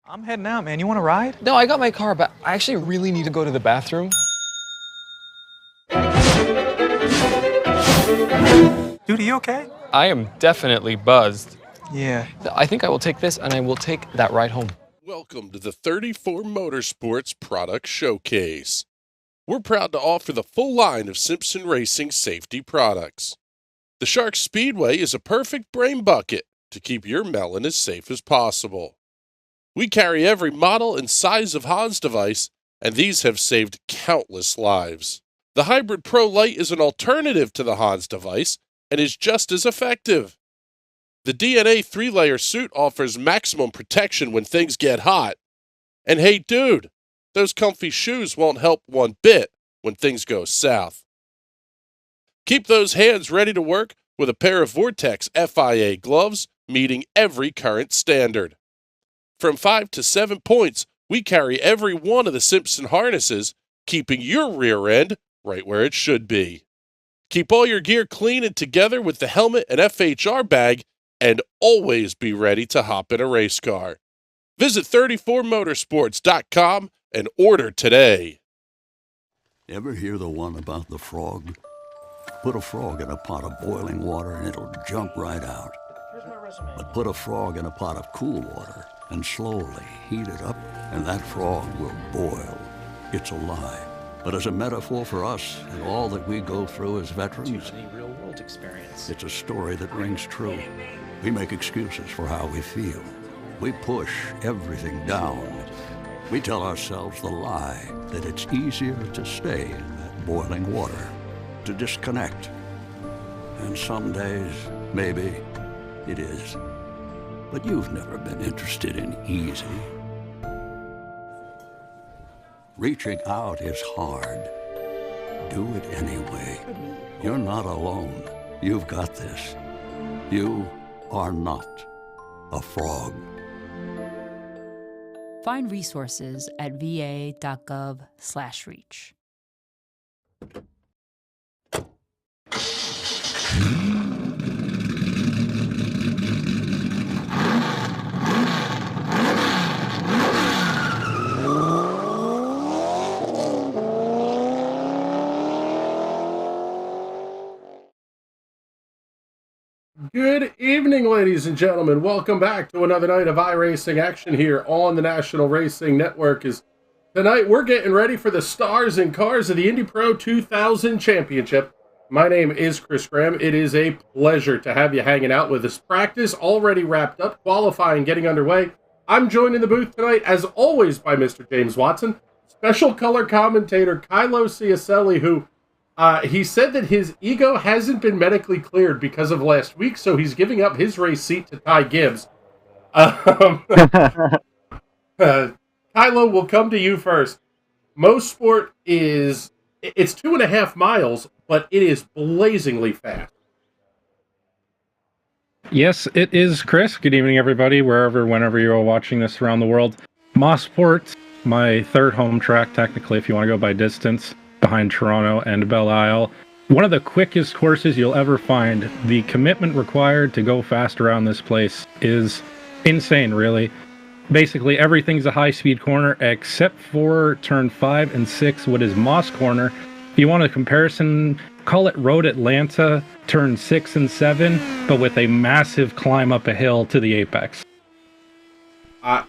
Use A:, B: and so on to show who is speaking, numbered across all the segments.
A: I'm heading out, man. You want to ride?
B: No, I got my car, but I actually really need to go to the bathroom.
A: Dude, are you okay?
B: I am definitely buzzed.
A: Yeah.
B: I think I will take this, and I will take that ride home.
C: Welcome to the 34 Motorsports Product Showcase. We're proud to offer the full line of Simpson Racing safety products. The Shark Speedway is a perfect brain bucket to keep your melon as safe as possible. We carry every model and size of Hans device, and these have saved countless lives. The Hybrid Pro Lite is an alternative to the Hans device and is just as effective. The DNA 3-layer suit offers maximum protection when things get hot. And hey dude, those comfy shoes won't help one bit when things go south. Keep those hands ready to work with a pair of Vortex FIA gloves meeting every current standard. From 5 to 7 points, we carry every one of the Simpson harnesses, keeping your rear end right where it should be. Keep all your gear clean and together with the helmet and FHR bag, and always be ready to hop in a race car. Visit 34motorsports.com and order today.
D: Ever hear the one about the frog? Put a frog in a pot of boiling water and it'll jump right out. But put a frog in a pot of cool water and slowly heat it up, and that frog will boil. It's alive. But as a metaphor for us and all that we go through as veterans,
B: real-world experience.
D: it's a story that rings true. We make excuses for how we feel. We push everything down. We tell ourselves the lie that it's easier to stay in that boiling water, to disconnect. And some days, maybe, it is. But you've never been interested in easy. Reaching out is hard. Do it anyway. You're not alone. You've got this. You are not a frog.
E: Find resources at va.gov/reach.
F: Good evening, ladies and gentlemen. Welcome back to another night of iRacing action here on the National Racing Network. Tonight we're getting ready for the stars and cars of the Indy Pro 2000 Championship. My name is Chris Graham. It is a pleasure to have you hanging out with us. Practice already wrapped up, qualifying getting underway. I'm joined in the booth tonight, as always, by Mr. James Watson, special color commentator Kylo Ciacelli, who he said that his ego hasn't been medically cleared because of last week, so he's giving up his race seat to Ty Gibbs. Kylo, we'll come to you first. Mosport it's 2.5 miles, but it is blazingly fast.
G: Yes, it is, Chris. Good evening, everybody, whenever you're watching this around the world. Mosport, my third home track, technically, if you want to go by distance, behind Toronto and Belle Isle. One of the quickest courses you'll ever find. The commitment required to go fast around this place is insane, really. Basically, everything's a high-speed corner except for turn 5 and 6, what is Moss Corner. If you want a comparison, call it Road Atlanta, turn 6 and 7, but with a massive climb up a hill to the apex.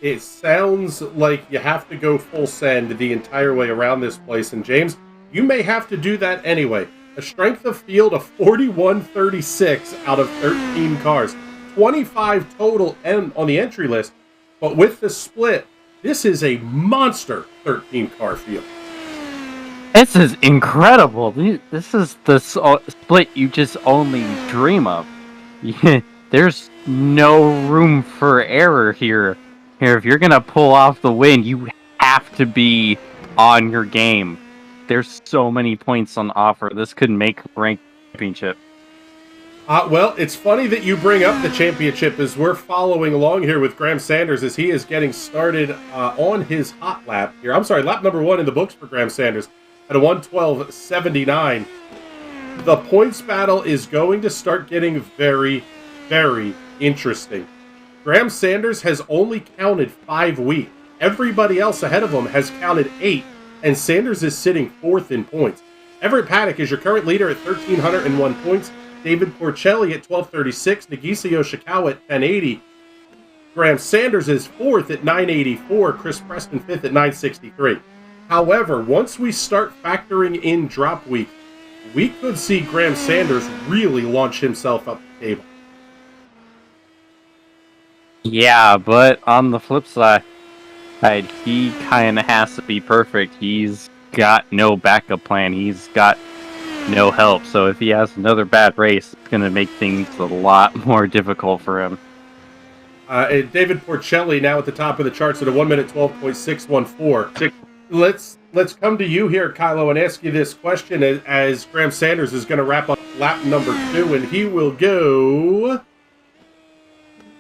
F: It sounds like you have to go full send the entire way around this place, and James, you may have to do that anyway. A strength of field of 41.36 out of 13 cars. 25 total on the entry list, but with the split, this is a monster 13-car field.
H: This is incredible. This is the split you just only dream of. There's no room for error here. If you're going to pull off the win, you have to be on your game. There's so many points on offer. This could make ranked championship.
F: Well, it's funny that you bring up the championship as we're following along here with Graham Sanders as he is getting started on his hot lap here. I'm sorry, lap number 1 in the books for Graham Sanders at a 1:12.79. The points battle is going to start getting very, very interesting. Graham Sanders has only counted 5 weeks. Everybody else ahead of him has counted 8, and Sanders is sitting 4th in points. Everett Paddock is your current leader at 1,301 points. David Porcelli at 1,236. Nagisa Yoshikawa at 1,080. Graham Sanders is 4th at 984. Chris Preston 5th at 963. However, once we start factoring in drop week, we could see Graham Sanders really launch himself up the table.
H: Yeah, but on the flip side, he kind of has to be perfect. He's got no backup plan. He's got no help. So if he has another bad race, it's going to make things a lot more difficult for him.
F: David Porcelli now at the top of the charts at a 1 minute 12.614. Let's come to you here, Kylo, and ask you this question as Graham Sanders is going to wrap up lap number 2, and he will go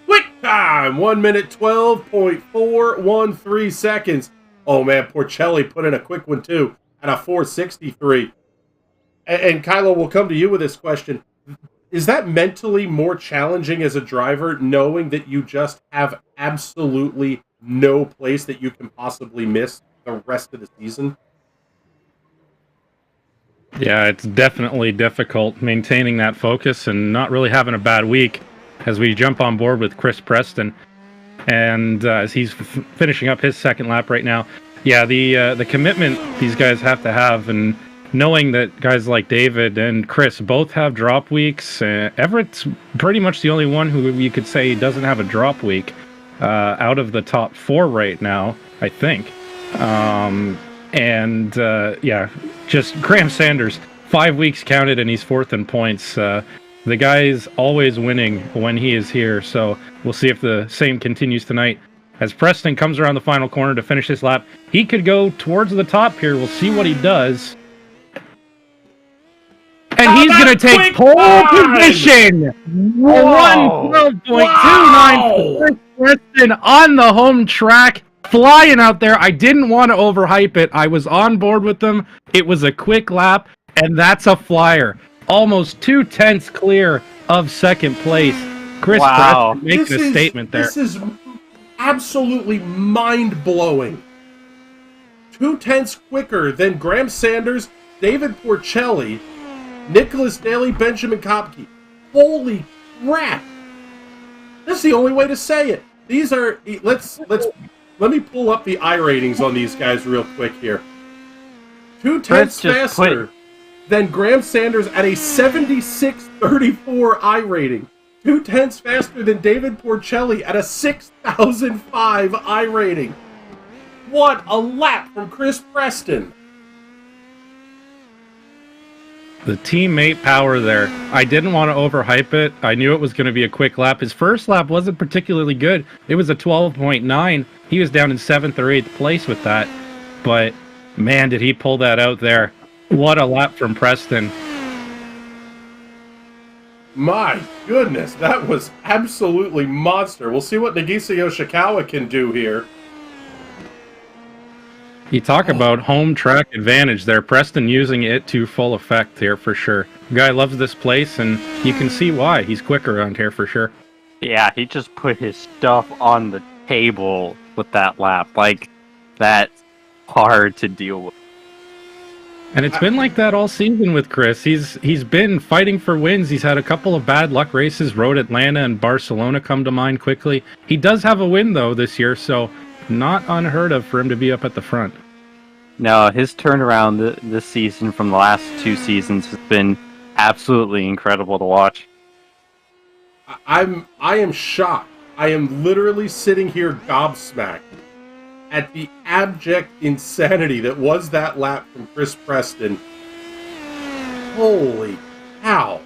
F: quick time 1 minute 12.413 seconds. Oh man, Porcelli put in a quick one too at a 463. And Kylo, we'll come to you with this question. Is that mentally more challenging as a driver, knowing that you just have absolutely no place that you can possibly miss the rest of the season?
G: Yeah, it's definitely difficult maintaining that focus and not really having a bad week as we jump on board with Chris Preston. And as he's finishing up his second lap right now. Yeah, the commitment these guys have to have, and knowing that guys like David and Chris both have drop weeks. Everett's pretty much the only one who you could say doesn't have a drop week out of the top 4 right now, I think. Yeah, just Graham Sanders, 5 weeks counted, and he's 4th in points. The guy's always winning when he is here, so we'll see if the same continues tonight. As Preston comes around the final corner to finish his lap, he could go towards the top here. We'll see what he does. And he's going to take pole position. 112.29 for Preston on the home track. Flying out there. I didn't want to overhype it. I was on board with them. It was a quick lap, and that's a flyer. Almost 2/10 clear of second place. Chris Preston making a statement there.
F: This is absolutely mind-blowing. 2/10 quicker than Graham Sanders, David Porcelli, Nicholas Daly, Benjamin Kopke. Holy crap! That's the only way to say it. These are let me pull up the iRatings on these guys real quick here. 2/10 faster than Graham Sanders at a 76.34 iRating. 2/10 faster than David Porcelli at a 6,005 iRating. What a lap from Chris Preston.
G: The teammate power there. I didn't want to overhype it. I knew it was going to be a quick lap. His first lap wasn't particularly good. It was a 12.9. He was down in 7th or 8th place with that. But, man, did he pull that out there. What a lap from Preston.
F: My goodness, that was absolutely monster. We'll see what Nagisa Yoshikawa can do here.
G: You talk about home track advantage there. Preston using it to full effect here for sure. Guy loves this place, and you can see why. He's quick around here for sure.
H: Yeah, he just put his stuff on the table with that lap. Like, that's hard to deal with.
G: And it's been like that all season with Chris. He's been fighting for wins. He's had a couple of bad luck races. Road Atlanta and Barcelona come to mind quickly. He does have a win, though, this year, so not unheard of for him to be up at the front.
H: No, his turnaround this season from the last 2 seasons has been absolutely incredible to watch.
F: I am shocked. I am literally sitting here gobsmacked at the abject insanity that was that lap from Chris Preston. Holy cow.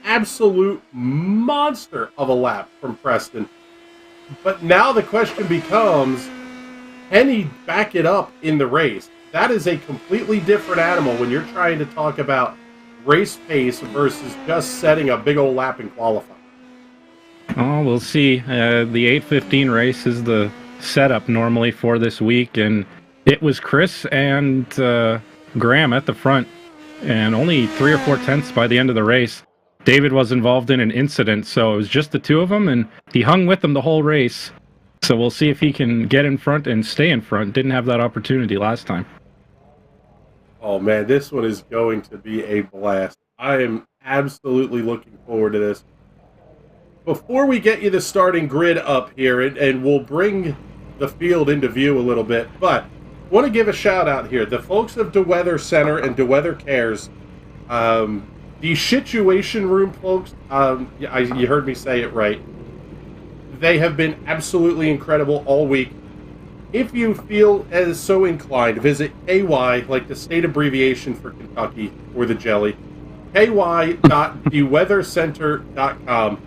F: Absolute monster of a lap from Preston. But now the question becomes, can he back it up in the race? That is a completely different animal when you're trying to talk about race pace versus just setting a big old lap in qualifying.
G: Oh, we'll see. The 8:15 race is the setup normally for this week, and it was Chris and Graham at the front, and only 3 or 4 tenths by the end of the race. David was involved in an incident, so it was just the two of them, and he hung with them the whole race. So we'll see if he can get in front and stay in front. Didn't have that opportunity last time.
F: Oh man, this one is going to be a blast. I am absolutely looking forward to this. Before we get you the starting grid up here, and we'll bring the field into view a little bit, but I want to give a shout out here. The folks of DeWeather Center and DeWeather Cares, the situation room folks, you heard me say it right. They have been absolutely incredible all week. If you feel as so inclined, visit KY, like the state abbreviation for Kentucky, or the jelly, ky.theweathercenter.com.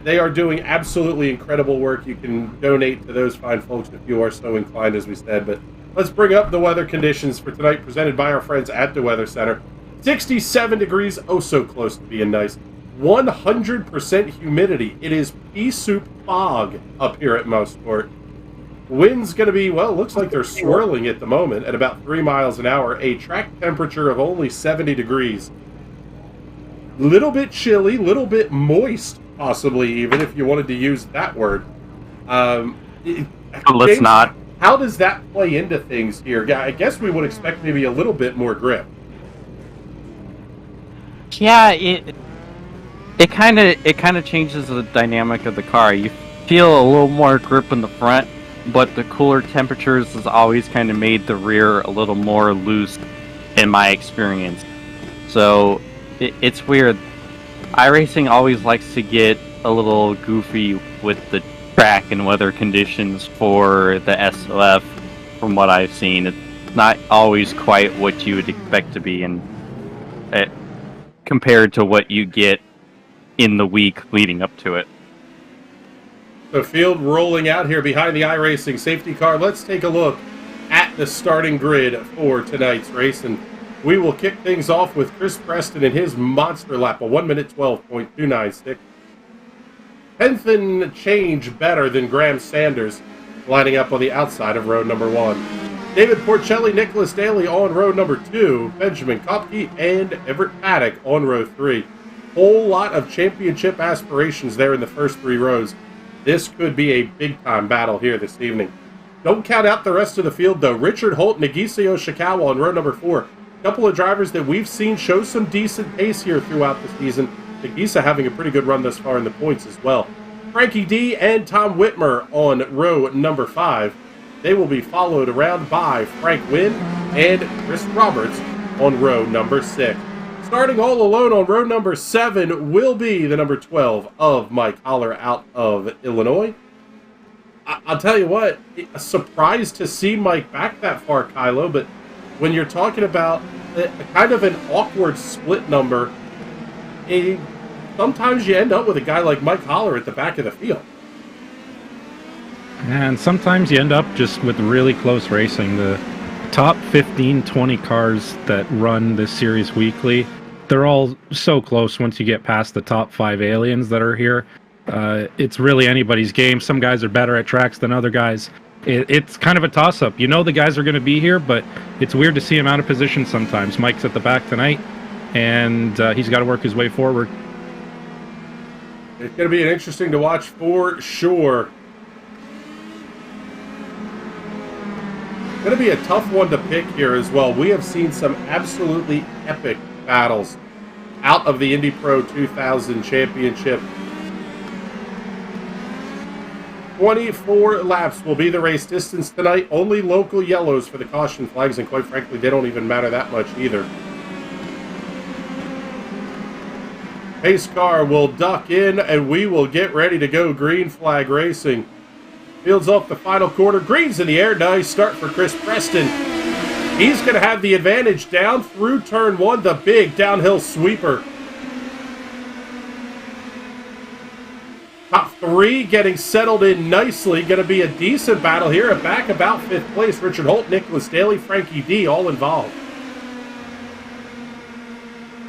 F: They are doing absolutely incredible work. You can donate to those fine folks if you are so inclined, as we said. But let's bring up the weather conditions for tonight, presented by our friends at the Weather Center. 67 degrees, oh so close to being nice. 100% humidity. It is pea soup fog up here at Mosport. Wind's going to be, well, it looks like they're swirling at the moment at about 3 miles an hour. A track temperature of only 70 degrees. Little bit chilly, little bit moist, possibly, even if you wanted to use that word.
H: Let's
F: James,
H: not.
F: How does that play into things here? I guess we would expect maybe a little bit more grip.
H: Yeah, it kind of changes the dynamic of the car. You feel a little more grip in the front, but the cooler temperatures has always kind of made the rear a little more loose, in my experience. So it's weird. iRacing always likes to get a little goofy with the track and weather conditions for the SOF. From what I've seen, it's not always quite what you would expect to be, compared to what you get in the week leading up to it.
F: The field rolling out here behind the iRacing safety car. Let's take a look at the starting grid for tonight's race, and we will kick things off with Chris Preston and his monster lap, a 1 minute 12.296. Tenth and change better than Graham Sanders, lining up on the outside of road number 1. David Porcelli, Nicholas Daly on road number 2, Benjamin Kopke, and Everett Paddock on row 3. Whole lot of championship aspirations there in the first 3 rows. This could be a big-time battle here this evening. Don't count out the rest of the field, though. Richard Holt, Nagisa Yoshikawa on row number 4. A couple of drivers that we've seen show some decent pace here throughout the season. Nagisa having a pretty good run thus far in the points as well. Frankie D and Tom Whitmer on row number 5. They will be followed around by Frank Wynn and Chris Roberts on row number 6. Starting all alone on row number 7 will be the number 12 of Mike Holler out of Illinois. I'll tell you what, a surprise to see Mike back that far, Kylo, but when you're talking about a kind of an awkward split number, sometimes you end up with a guy like Mike Holler at the back of the field.
G: And sometimes you end up just with really close racing. The top 15, 20 cars that run this series weekly, they're all so close once you get past the top 5 aliens that are here. It's really anybody's game. Some guys are better at tracks than other guys. It's kind of a toss-up. You know the guys are going to be here, but it's weird to see him out of position sometimes. Mike's at the back tonight, and he's got to work his way forward.
F: It's going to be interesting to watch for sure. Going to be a tough one to pick here as well. We have seen some absolutely epic battles out of the Indy Pro 2000 Championship. 24 laps will be the race distance tonight. Only local yellows for the caution flags, and quite frankly, they don't even matter that much either. Pace car will duck in, and we will get ready to go green flag racing. Fields off the final quarter. Green's in the air. Nice start for Chris Preston. He's going to have the advantage down through turn 1, the big downhill sweeper. Top 3 getting settled in nicely. Going to be a decent battle here. A back about 5th place. Richard Holt, Nicholas Daly, Frankie D, all involved.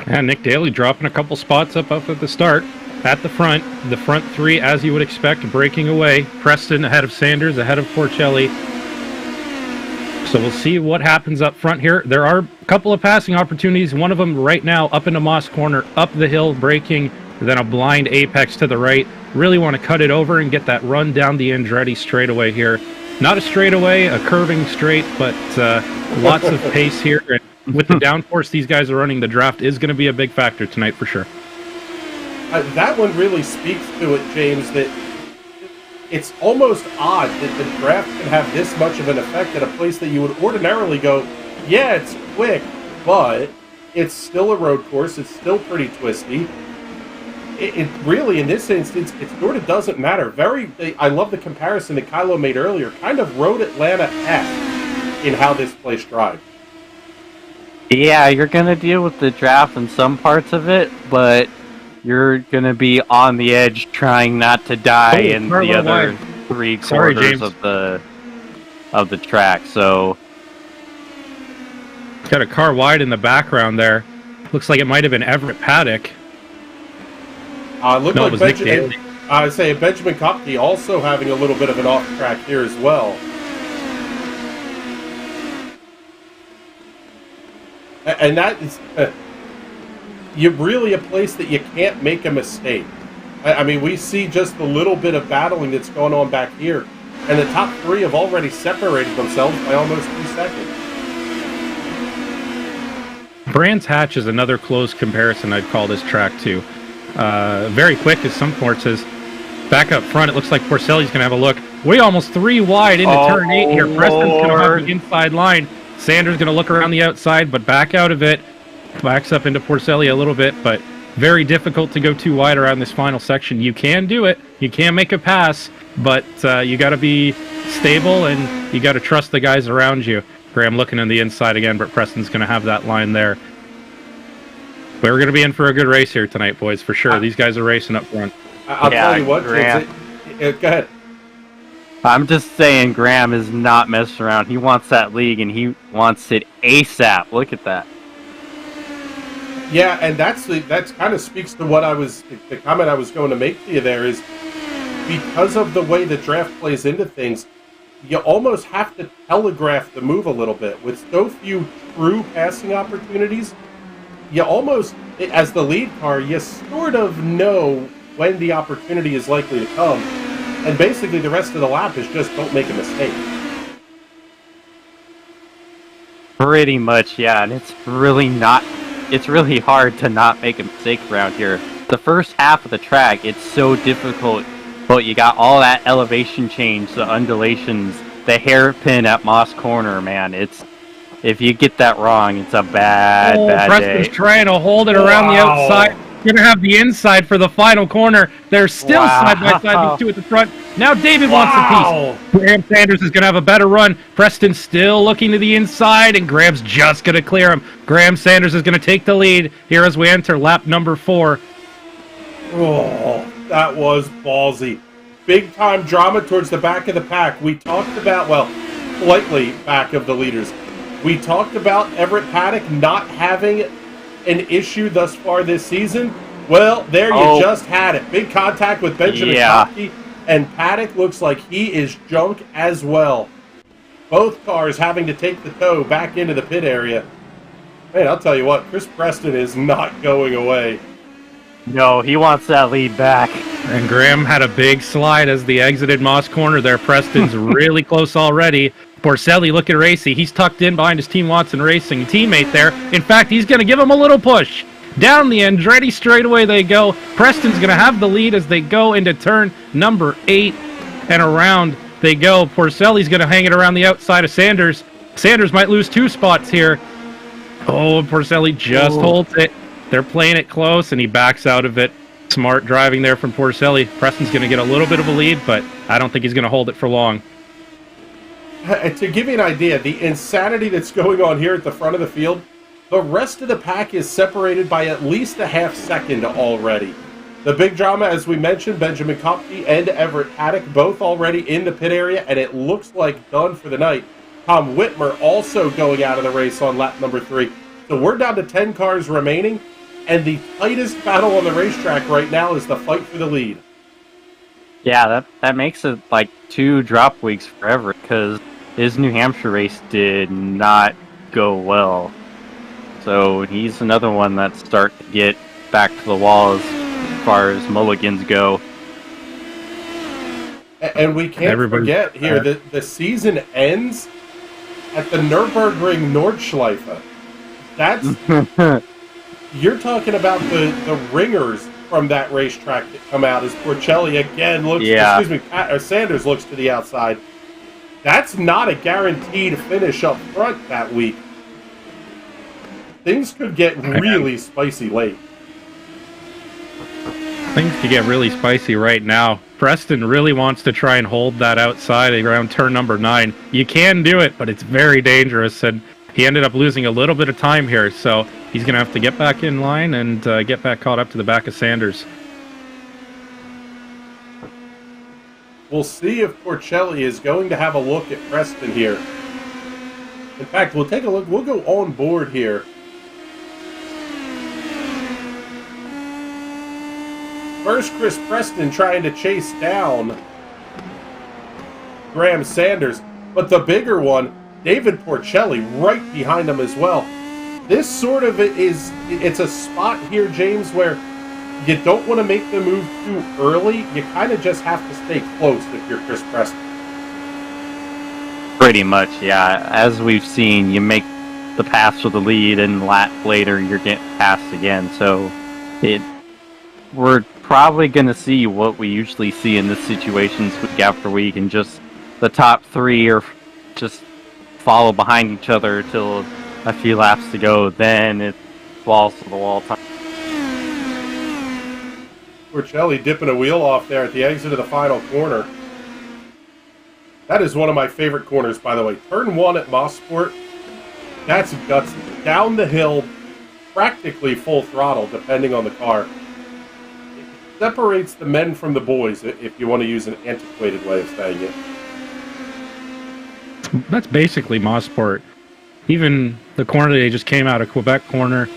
G: And Nick Daly dropping a couple spots up at the start. At the front 3, as you would expect, breaking away. Preston ahead of Sanders, ahead of Porcelli. So we'll see what happens up front here. There are a couple of passing opportunities. One of them right now up into Moss Corner, up the hill, braking, then a blind apex to the right. Really want to cut it over and get that run down the Andretti straightaway here. Not a straightaway, a curving straight, but lots of pace here. And with the downforce these guys are running, the draft is going to be a big factor tonight for sure.
F: That one really speaks to it, James, that it's almost odd that the draft can have this much of an effect at a place that you would ordinarily go, yeah, it's quick, but it's still a road course. It's still pretty twisty. It really, in this instance, it sort of doesn't matter. I love the comparison that Kylo made earlier. Kind of Road Atlanta-esque in how this place drives.
H: Yeah, you're going to deal with the draft in some parts of it, but you're going to be on the edge trying not to die in the other three quarters of the track. So
G: got a car wide in the background there. Looks like it might have been Everett Paddock.
F: Looked like Benjamin Kopke also having a little bit of an off track here as well. And that is you're really a place that you can't make a mistake. I mean, we see just the little bit of battling that's going on back here, and the top three have already separated themselves by almost 2 seconds.
G: Brands Hatch is another close comparison I'd call this track to. Very quick, as some court says. Back up front, it looks like Porcelli's going to have a look. Way almost 3 wide into turn 8 here. Preston's going to have the inside line. Sanders going to look around the outside, but back out of it. Backs up into Porcelli a little bit, but very difficult to go too wide around this final section. You can do it. You can make a pass, but you got to be stable and you got to trust the guys around you. Graham looking on the inside again, but Preston's going to have that line there. But we're going to be in for a good race here tonight, boys, for sure. These guys are racing up front.
F: I'll tell you what, Graham. Go ahead.
H: I'm just saying Graham is not messing around. He wants that league, and he wants it ASAP. Look at that.
F: Yeah, and that's kind of speaks to what the comment I was going to make to you there is because of the way the draft plays into things, you almost have to telegraph the move a little bit. With so few true passing opportunities, you almost, as the lead car, you sort of know when the opportunity is likely to come. And basically the rest of the lap is just don't make a mistake.
H: Pretty much, yeah, and it's really hard to not make a mistake around here. The first half of the track, it's so difficult, but you got all that elevation change, the undulations, the hairpin at Moss Corner, man. If you get that wrong, it's a bad
G: Preston's
H: day.
G: trying to hold it around the outside. Going to have the inside for the final corner. They're still side by side, these two at the front. Now David wants a piece. Graham Sanders is going to have a better run. Preston's still looking to the inside, and Graham's just going to clear him. Graham Sanders is going to take the lead here as we enter lap number 4.
F: Oh, that was ballsy. Big time drama towards the back of the pack. We talked about, slightly back of the leaders. We talked about Everett Paddock not having an issue thus far this season. Well, there you just had it. Big contact with Benjamin Kopke, and Paddock looks like he is junk as well. Both cars having to take the tow back into the pit area. Man, I'll tell you what, Chris Preston is not going away.
H: No, he wants that lead back.
G: And Graham had a big slide as they exited Moss Corner there. Preston's really close already. Porcelli, look at Racy. He's tucked in behind his Team Watson Racing teammate there. In fact, he's going to give him a little push. Down the Andretti straightaway they go. Preston's going to have the lead as they go into turn number 8. And around they go. Porcelli's going to hang it around the outside of Sanders. Sanders might lose 2 spots here. Oh, Porcelli just holds it. They're playing it close, and he backs out of it. Smart driving there from Porcelli. Preston's going to get a little bit of a lead, but I don't think he's going to hold it for long.
F: To give you an idea, the insanity that's going on here at the front of the field, the rest of the pack is separated by at least a half second already. The big drama, as we mentioned, Benjamin Kopke and Everett Paddock both already in the pit area, and it looks like done for the night. Tom Whitmer also going out of the race on lap number 3. So we're down to 10 cars remaining, and the tightest battle on the racetrack right now is the fight for the lead.
H: Yeah, that makes it like 2 drop weeks forever, because his New Hampshire race did not go well. So he's another one that's starting to get back to the wall as far as mulligans go.
F: And we can't forget here that the season ends at the Nürburgring Nordschleife. That's you're talking about the ringers from that racetrack that come out as Porcelli again looks.
H: Yeah.
F: Excuse me, Sanders looks to the outside. That's not a guaranteed finish up front that week. Things could get really spicy late.
G: Things could get really spicy right now. Preston really wants to try and hold that outside around turn number 9. You can do it, but it's very dangerous, and he ended up losing a little bit of time here, so he's going to have to get back in line and get back caught up to the back of Sanders.
F: We'll see if Porcelli is going to have a look at Preston here. In fact, we'll take a look. We'll go on board here. First, Chris Preston trying to chase down Graham Sanders, but the bigger one, David Porcelli, right behind him as well. This sort of it's a spot here, James, where you don't want to make the move too early. You kind of just have to stay close if you're Chris Preston.
H: Pretty much, yeah. As we've seen, you make the pass with the lead, and lap later you're getting passed again. So we're probably going to see what we usually see in this situations week after week, and just the top 3 are just follow behind each other till a few laps to go. Then it falls to the wall time.
F: Porcelli dipping a wheel off there at the exit of the final corner. That is one of my favorite corners, by the way. Turn 1 at Mosport. That's gutsy. Down the hill, practically full throttle, depending on the car. It separates the men from the boys, if you want to use an antiquated way of saying it.
G: That's basically Mosport. Even the corner they just came out of, Quebec corner,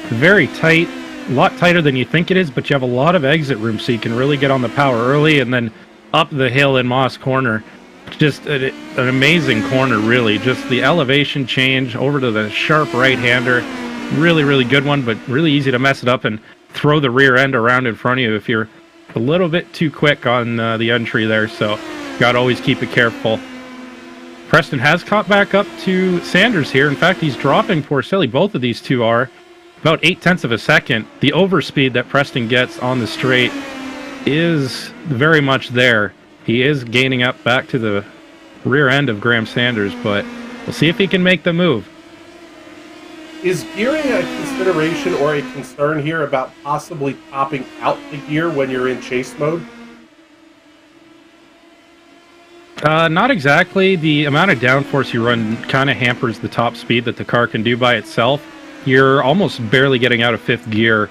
G: very tight, a lot tighter than you think it is, but you have a lot of exit room, so you can really get on the power early, and then up the hill in Moss corner. Just an amazing corner, really. Just the elevation change over to the sharp right-hander. Really, really good one, but really easy to mess it up and throw the rear end around in front of you if you're a little bit too quick on the entry there, so got to always keep it careful. Preston has caught back up to Sanders here. In fact, he's dropping Porcelli. Both of these two are about 0.8 of a second. The overspeed that Preston gets on the straight is very much there. He is gaining up back to the rear end of Graham Sanders, but we'll see if he can make the move.
F: Is gearing a consideration or a concern here about possibly topping out the gear when you're in chase mode?
G: Not exactly. The amount of downforce you run kind of hampers the top speed that the car can do by itself. You're almost barely getting out of 5th gear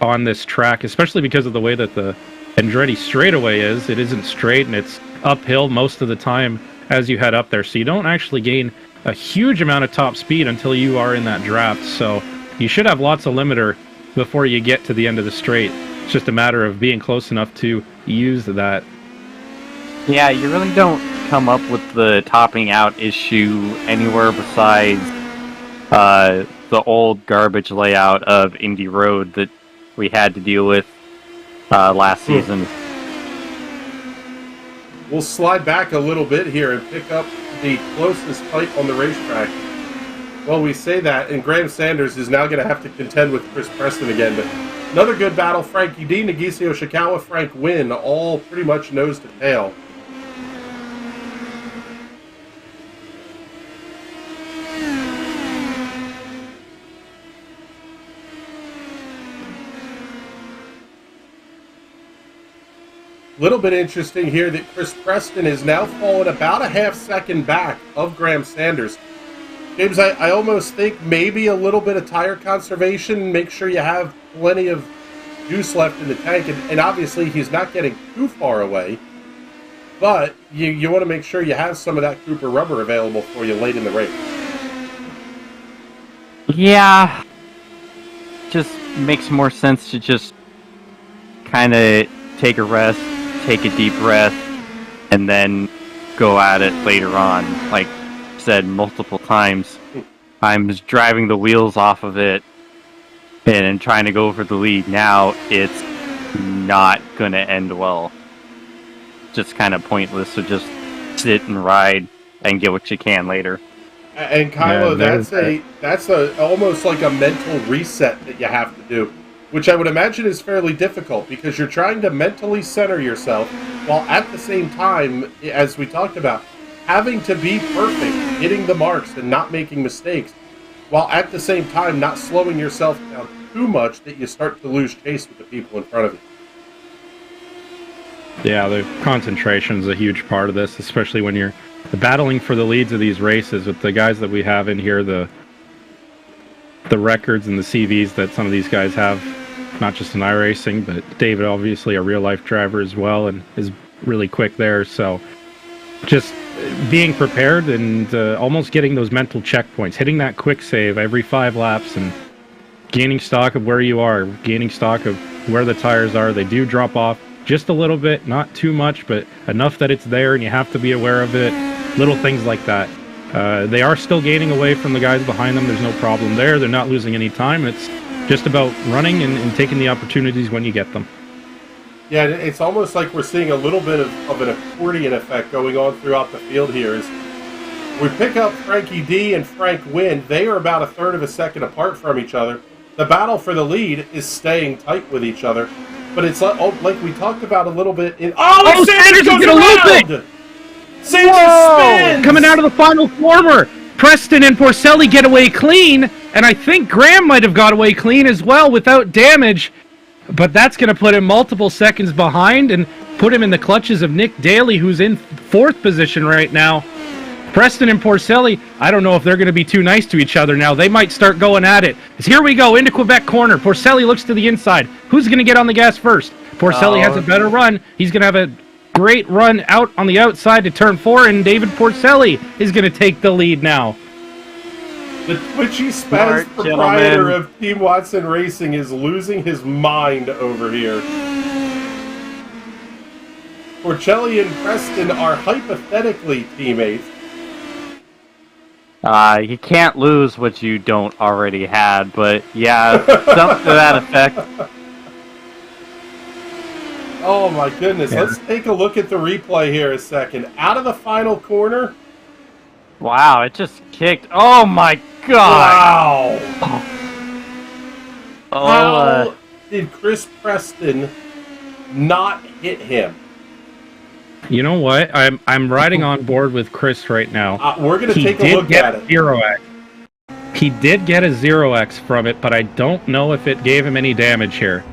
G: on this track, especially because of the way that the Andretti straightaway is. It isn't straight, and it's uphill most of the time as you head up there. So you don't actually gain a huge amount of top speed until you are in that draft. So you should have lots of limiter before you get to the end of the straight. It's just a matter of being close enough to use that.
H: Yeah, you really don't come up with the topping out issue anywhere besides the old garbage layout of Indy Road that we had to deal with last season.
F: We'll slide back a little bit here and pick up the closest fight on the racetrack. Well, we say that, and Graham Sanders is now going to have to contend with Chris Preston again. But another good battle. Frankie D, Nagisio Shikawa, Frank Wynn, all pretty much nose to tail. Little bit interesting here that Chris Preston is now falling about a half second back of Graham Sanders. James, I almost think maybe a little bit of tire conservation. Make sure you have plenty of juice left in the tank. And obviously he's not getting too far away. But you want to make sure you have some of that Cooper rubber available for you late in the race.
H: Yeah. Just makes more sense to just kind of take a rest, take a deep breath, and then go at it later on. Like said multiple times, I'm just driving the wheels off of it and trying to go for the lead. Now it's not going to end well. Just kind of pointless, so just sit and ride and get what you can later.
F: And Kylo,
G: Yeah,
F: that's almost like a mental reset that you have to do, which I would imagine is fairly difficult because you're trying to mentally center yourself while at the same time, as we talked about, having to be perfect, hitting the marks and not making mistakes, while at the same time not slowing yourself down too much that you start to lose chase with the people in front of you.
G: Yeah, the concentration is a huge part of this, especially when you're battling for the leads of these races with the guys that we have in here, the records and the CVs that some of these guys have, not just in iRacing, but David, obviously a real-life driver as well, and is really quick there. So just being prepared and almost getting those mental checkpoints, hitting that quick save every 5 laps and gaining stock of where you are, gaining stock of where the tires are. They do drop off just a little bit, not too much, but enough that it's there and you have to be aware of it. Little things like that. They are still gaining away from the guys behind them. There's no problem there. They're not losing any time. It's just about running and taking the opportunities when you get them.
F: Yeah, it's almost like we're seeing a little bit of an accordion effect going on throughout the field here. As we pick up Frankie D and Frank Wynn, they are about a third of a second apart from each other. The battle for the lead is staying tight with each other. But it's like we talked about a little bit in... Oh, Sanders goes around! Sanders spins!
G: Coming out of the final corner, Preston and Porcelli get away clean, and I think Graham might have got away clean as well without damage, but that's going to put him multiple seconds behind and put him in the clutches of Nick Daly, who's in 4th position right now. Preston and Porcelli, I don't know if they're going to be too nice to each other now. They might start going at it. Here we go, into Quebec corner. Porcelli looks to the inside. Who's going to get on the gas first? Porcelli has a better run. He's going to have a great run out on the outside to turn 4, and David Porcelli is going to take the lead now.
F: The twitchy spaz proprietor of Team Watson Racing is losing his mind over here. Porcelli and Preston are hypothetically teammates.
H: You can't lose what you don't already had, but yeah, something to that effect.
F: Oh my goodness, Let's take a look at the replay here a second. Out of the final corner.
H: Wow, it just kicked. Oh my god!
F: Wow! How did Chris Preston not hit him?
G: You know what? I'm riding on board with Chris right now.
F: We're going to take a look at it.
G: 0x. He did get a 0x from it, but I don't know if it gave him any damage here.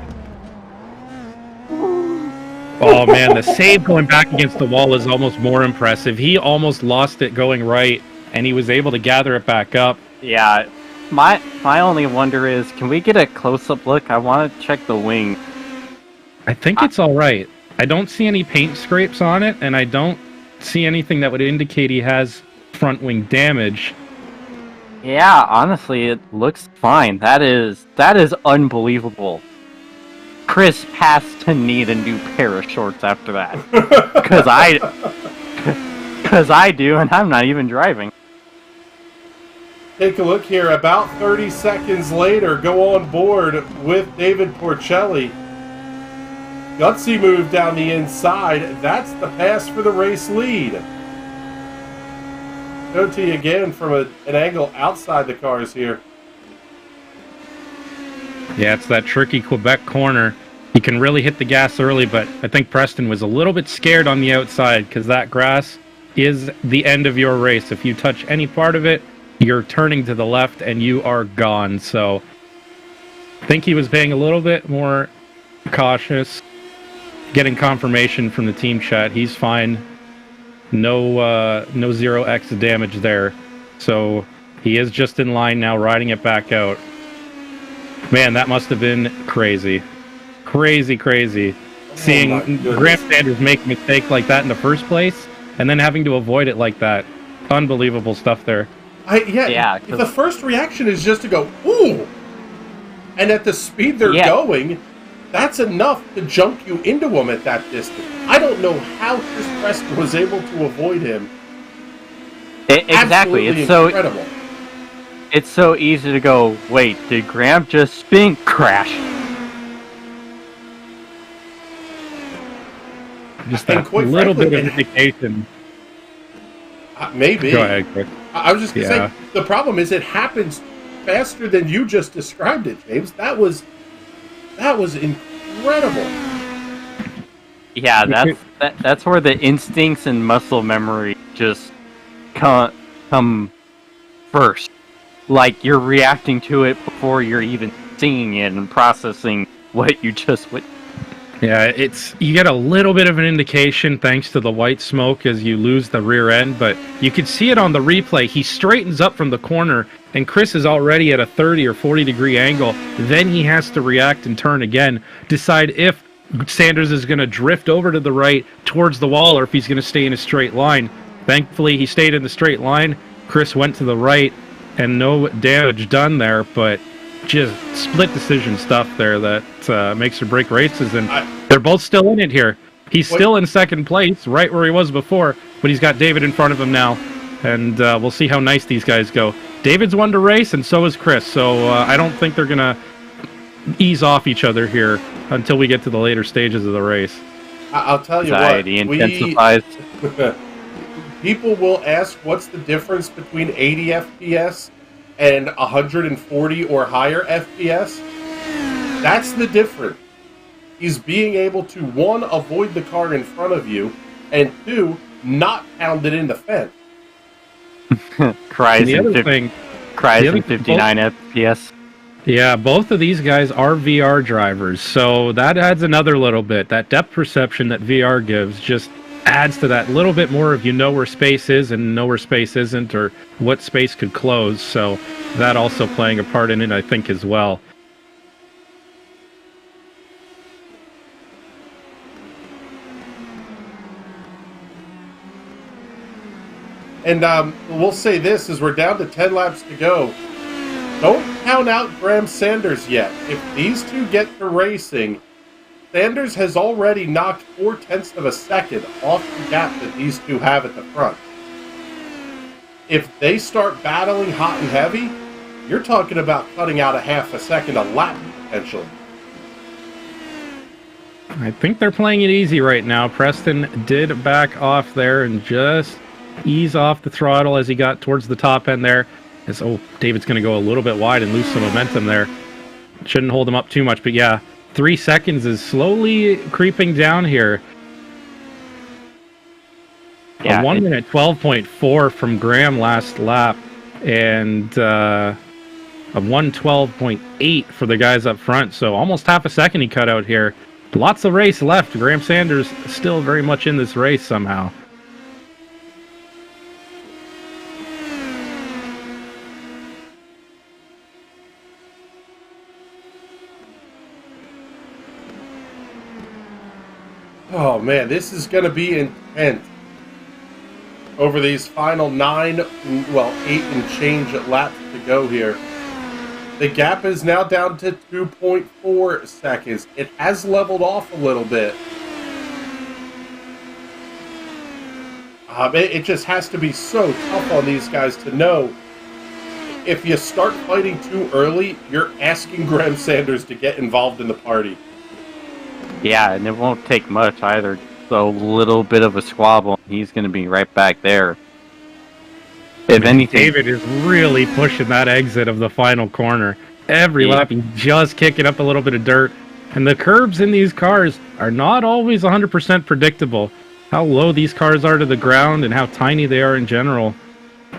G: Oh man, the save going back against the wall is almost more impressive. He almost lost it going right, and he was able to gather it back up.
H: Yeah, my only wonder is, can we get a close-up look? I want to check the wing.
G: I think it's all right. I don't see any paint scrapes on it, and I don't see anything that would indicate he has front wing damage.
H: Yeah, honestly, it looks fine. That is unbelievable. Chris has to need a new pair of shorts after that. Because I do, and I'm not even driving.
F: Take a look here. About 30 seconds later, go on board with David Porcelli. Gutsy move down the inside. That's the pass for the race lead. Go to you again from an angle outside the cars here.
G: Yeah, it's that tricky Quebec corner. He can really hit the gas early, but I think Preston was a little bit scared on the outside because that grass is the end of your race. If you touch any part of it, you're turning to the left and you are gone. So I think he was being a little bit more cautious. Getting confirmation from the team chat, he's fine. No 0x damage there. So he is just in line now, riding it back out. Man, that must have been crazy. Crazy. Seeing Graham Sanders make a mistake like that in the first place, and then having to avoid it like that. Unbelievable stuff there.
F: Yeah. The first reaction is just to go, ooh! And at the speed they're going, that's enough to junk you into him at that distance. I don't know how Chris Preston was able to avoid him.
H: Exactly.
F: Absolutely
H: It's so
F: incredible.
H: It's so easy to go, wait, did Graham just spin crash?
G: Just
F: And
G: a
F: quite
G: little
F: frankly,
G: bit of indication.
F: Maybe.
G: Go ahead, Chris.
F: I was just going to say, the problem is it happens faster than you just described it, James. That was incredible.
H: Yeah, that's where the instincts and muscle memory just come first. Like, you're reacting to it before you're even seeing it and processing what you just witnessed.
G: Yeah, you get a little bit of an indication thanks to the white smoke as you lose the rear end, but you can see it on the replay. He straightens up from the corner, and Chris is already at a 30 or 40 degree angle. Then he has to react and turn again, decide if Sanders is going to drift over to the right towards the wall or if he's going to stay in a straight line. Thankfully, he stayed in the straight line. Chris went to the right, and no damage done there, but just split decision stuff there that makes or break races, and they're both still in it here. He's still in second place, right where he was before, but he's got David in front of him now, and we'll see how nice these guys go. David's won to race, and so is Chris, so I don't think they're going to ease off each other here until we get to the later stages of the race.
F: I'll tell you
H: Anxiety intensifies.
F: People will ask what's the difference between 80 FPS and 140 or higher FPS. That's the difference. He's being able to, one, avoid the car in front of you, and two, not pound it in the fence.
H: Cries in 59 FPS.
G: Yeah, both of these guys are VR drivers, so that adds another little bit. That depth perception that VR gives just adds to that little bit more of you know where space is and know where space isn't, or what space could close, so that also playing a part in it, I think, as well.
F: And we'll say this, as we're down to 10 laps to go, don't count out Graham Sanders yet. If these two get to racing, Sanders has already knocked 0.4 of a second off the gap that these two have at the front. If they start battling hot and heavy, you're talking about cutting out a half a second a lap, potentially.
G: I think they're playing it easy right now. Preston did back off there and just ease off the throttle as he got towards the top end there. David's going to go a little bit wide and lose some momentum there. Shouldn't hold him up too much, but yeah, 3 seconds is slowly creeping down here.
H: Yeah,
G: a 1 minute 12.4 from Graham last lap, and a 1:12.8 for the guys up front. So almost half a second he cut out here. Lots of race left. Graham Sanders still very much in this race somehow.
F: Oh man, this is going to be intense over these final 8 and change laps to go here. The gap is now down to 2.4 seconds. It has leveled off a little bit. It just has to be so tough on these guys to know if you start fighting too early, you're asking Graham Sanders to get involved in the party.
H: Yeah, and it won't take much either. So little bit of a squabble, he's going to be right back there. If anything,
G: David is really pushing that exit of the final corner. Every lap, he's just kicking up a little bit of dirt. And the curbs in these cars are not always 100% predictable. How low these cars are to the ground and how tiny they are in general.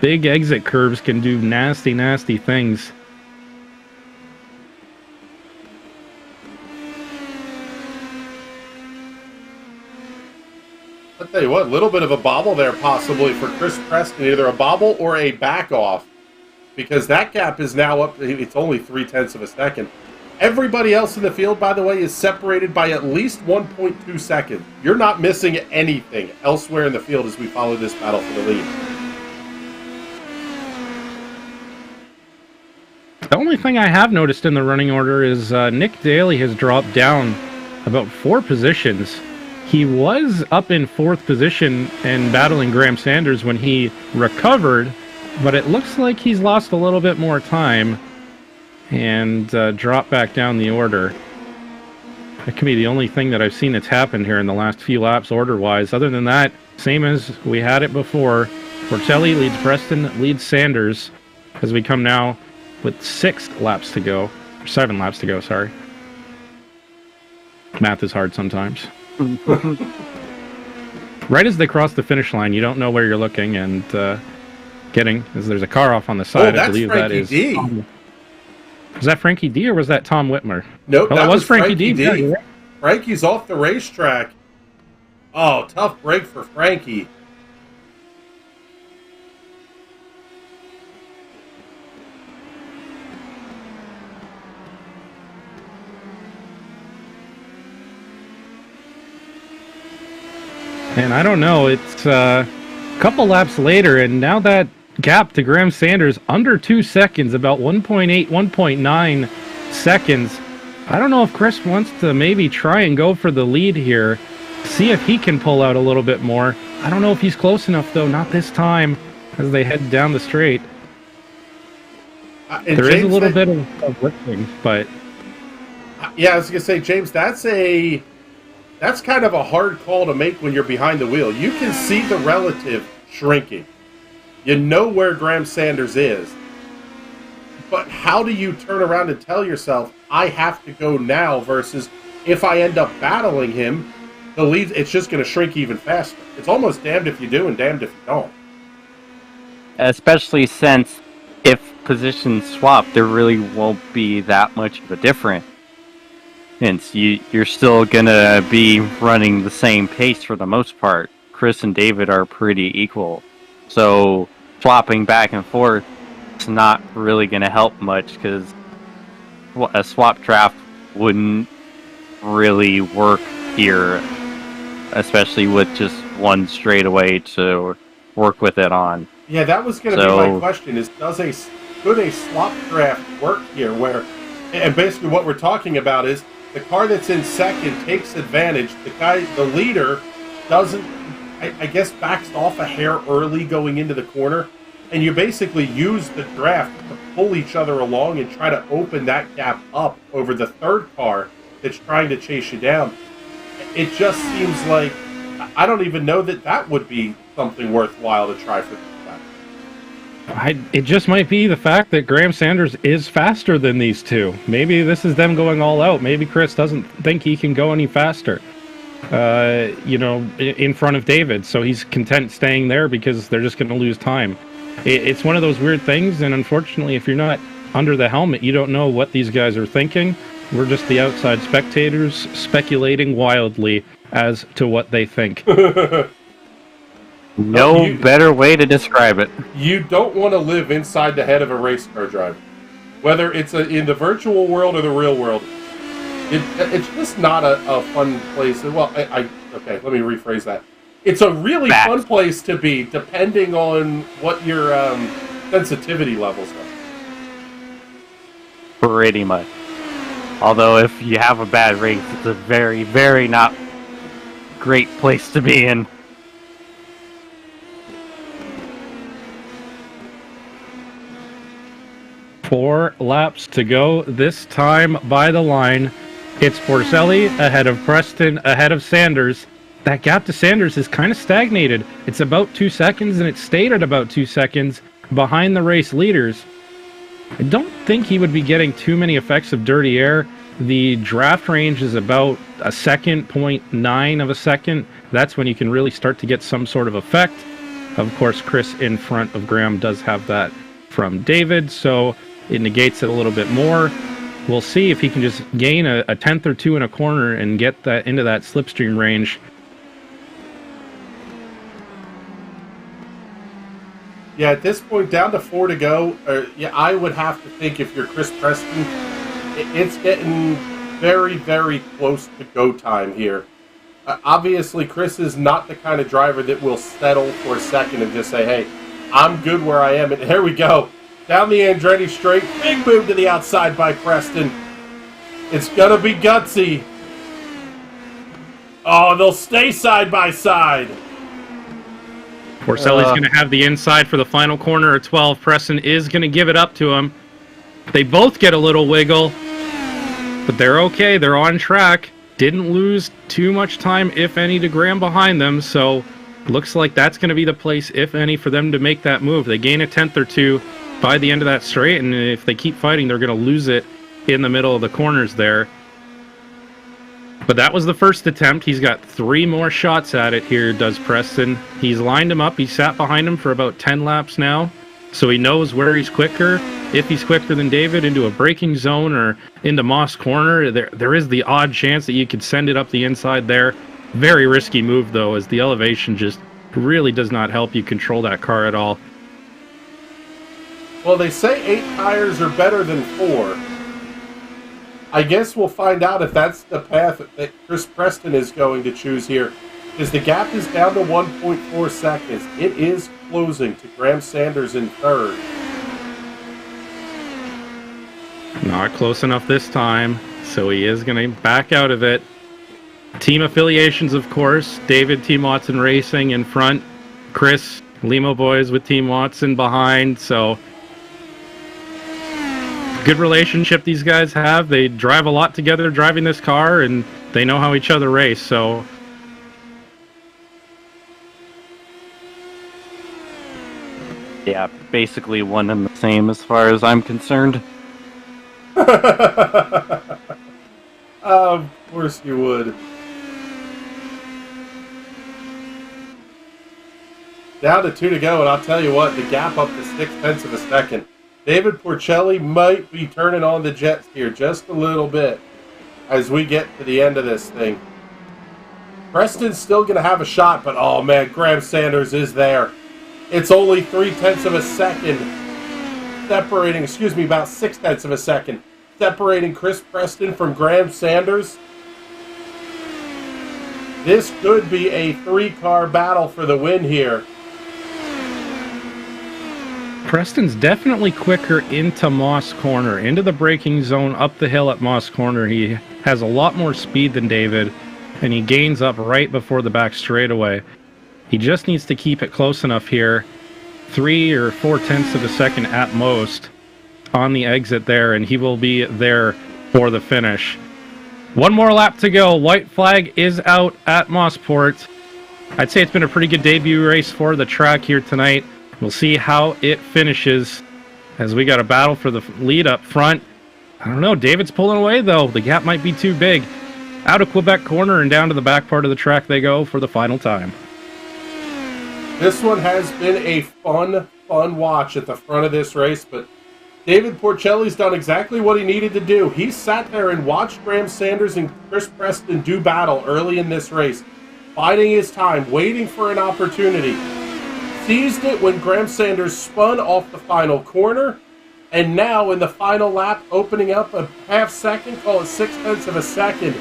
G: Big exit curves can do nasty, nasty things.
F: I'll tell you what, a little bit of a bobble there possibly for Chris Preston, either a bobble or a back off, because that gap is now up, it's only 0.3 of a second. Everybody else in the field, by the way, is separated by at least 1.2 seconds. You're not missing anything elsewhere in the field as we follow this battle for the lead.
G: only thing I have noticed in the running order is Nick Daly has dropped down about 4 positions. He was up in 4th position and battling Graham Sanders when he recovered, but it looks like he's lost a little bit more time and dropped back down the order. That can be the only thing that I've seen that's happened here in the last few laps order-wise. Other than that, same as we had it before. Portelli leads Preston, leads Sanders, as we come now with 6 laps to go. Or 7 laps to go, sorry. Math is hard sometimes. Right as they cross the finish line, you don't know where you're looking, and there's a car off on the side.
F: That's
G: I believe
F: Frankie
G: that is.
F: D.
G: Was that Frankie D or was that Tom Whitmer?
F: Nope, that was Frankie D.
G: Yeah, you're right.
F: Frankie's off the racetrack. Oh, tough break for Frankie.
G: And I don't know, it's a couple laps later, and now that gap to Graham Sanders under 2 seconds, about 1.8, 1.9 seconds. I don't know if Chris wants to maybe try and go for the lead here, see if he can pull out a little bit more. I don't know if he's close enough, though, not this time, as they head down the straight. There is a little bit of lifting, but...
F: Yeah, I was going to say, James, that's kind of a hard call to make when you're behind the wheel. You can see the relative shrinking. You know where Graham Sanders is. But how do you turn around and tell yourself, I have to go now, versus if I end up battling him, the lead, it's just going to shrink even faster. It's almost damned if you do and damned if you don't.
H: Especially since if positions swap, there really won't be that much of a difference. Since you're still going to be running the same pace for the most part. Chris and David are pretty equal. So swapping back and forth is not really going to help much, because a swap draft wouldn't really work here, especially with just one straightaway to work with it on.
F: Yeah, that was going to be my question, is could a swap draft work here where, and basically what we're talking about is, the car that's in second takes advantage. The leader doesn't, I guess, backs off a hair early going into the corner, and you basically use the draft to pull each other along and try to open that gap up over the third car that's trying to chase you down. It just seems like, I don't even know that would be something worthwhile to try for this guy.
G: It just might be the fact that Graham Sanders is faster than these two. Maybe this is them going all out. Maybe Chris doesn't think he can go any faster, in front of David. So he's content staying there because they're just going to lose time. It's one of those weird things, and unfortunately, if you're not under the helmet, you don't know what these guys are thinking. We're just the outside spectators speculating wildly as to what they think.
H: No better way to describe it.
F: You don't want to live inside the head of a race car driver, whether it's in the virtual world or the real world. It's just not a fun place. Well, okay, let me rephrase that. It's a really fun place to be, depending on what your sensitivity levels are.
H: Pretty much. Although if you have a bad race, it's a very, very not great place to be in.
G: Four laps to go, this time by the line. It's Porcelli ahead of Preston, ahead of Sanders. That gap to Sanders is kind of stagnated. It's about 2 seconds, and it stayed at about 2 seconds behind the race leaders. I don't think he would be getting too many effects of dirty air. The draft range is about a second, 0.9 of a second. That's when you can really start to get some sort of effect. Of course, Chris in front of Graham does have that from David, so it negates it a little bit more. We'll see if he can just gain a tenth or two in a corner and get that into that slipstream range.
F: Yeah, at this point, down to 4 to go. I would have to think, if you're Chris Preston, it's getting very, very close to go time here. Obviously, Chris is not the kind of driver that will settle for a second and just say, hey, I'm good where I am. And here we go. Down the Andretti straight. Big move to the outside by Preston. It's going to be gutsy. Oh, they'll stay side by side.
G: Porcelli's going to have the inside for the final corner of 12. Preston is going to give it up to him. They both get a little wiggle, but they're okay. They're on track. Didn't lose too much time, if any, to Graham behind them, so looks like that's going to be the place, if any, for them to make that move. They gain a tenth or two by the end of that straight, and if they keep fighting, they're going to lose it in the middle of the corners there. But that was the first attempt. He's got 3 more shots at it here, does Preston. He's lined him up. He sat behind him for about 10 laps now, so he knows where he's quicker. If he's quicker than David into a braking zone or into Moss Corner, there is the odd chance that you could send it up the inside there. Very risky move, though, as the elevation just really does not help you control that car at all.
F: Well, they say 8 tires are better than 4. I guess we'll find out if that's the path that Chris Preston is going to choose here, because the gap is down to 1.4 seconds. It is closing to Graham Sanders in third.
G: Not close enough this time, so he is going to back out of it. Team affiliations, of course. David, Team Watson Racing in front. Chris, Limo Boys with Team Watson behind, so good relationship these guys have. They drive a lot together driving this car, and they know how each other race, so
H: Yeah, basically one and the same as far as I'm concerned.
F: Of course you would. Down to 2 to go, and I'll tell you what, the gap up to 0.6 of a second. David Porcelli might be turning on the jets here just a little bit as we get to the end of this thing. Preston's still going to have a shot, but oh man, Graham Sanders is there. It's only 0.3 of a second separating, about 0.6 of a second separating Chris Preston from Graham Sanders. This could be a 3-car battle for the win here.
G: Preston's definitely quicker into Moss Corner, into the braking zone, up the hill at Moss Corner. He has a lot more speed than David, and he gains up right before the back straightaway. He just needs to keep it close enough here, 3 or 4/10 of a second at most on the exit there, and he will be there for the finish. 1 more lap to go. White flag is out at Mosport. I'd say it's been a pretty good debut race for the track here tonight. We'll see how it finishes as we got a battle for the lead up front. I don't know. David's pulling away, though. The gap might be too big. Out of Quebec Corner and down to the back part of the track they go for the final time.
F: This one has been a fun watch at the front of this race, but David Porcelli's done exactly what he needed to do. He sat there and watched Graham Sanders and Chris Preston do battle early in this race, biding his time, waiting for an opportunity. Seized it when Graham Sanders spun off the final corner, and now in the final lap, opening up a half second, call it 0.6 of a second,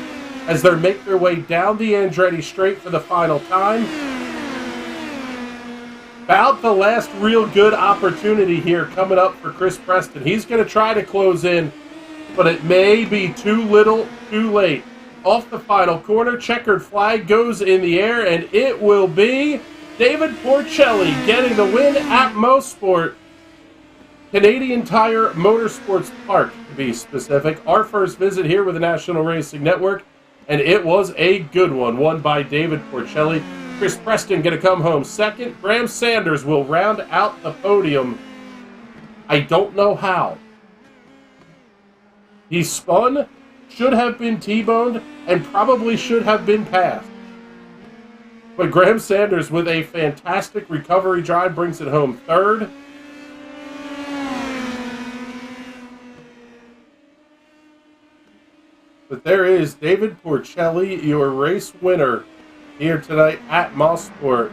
F: as they make their way down the Andretti straight for the final time. About the last real good opportunity here coming up for Chris Preston. He's going to try to close in, but it may be too little, too late. Off the final corner, checkered flag goes in the air, and it will be David Porcelli getting the win at Mosport. Canadian Tire Motorsports Park, to be specific. Our first visit here with the National Racing Network, and it was a good one, won by David Porcelli. Chris Preston going to come home second. Graham Sanders will round out the podium. I don't know how. He spun, should have been T-boned, and probably should have been passed. But Graham Sanders, with a fantastic recovery drive, brings it home third. But there is David Porcelli, your race winner here tonight at Mosport.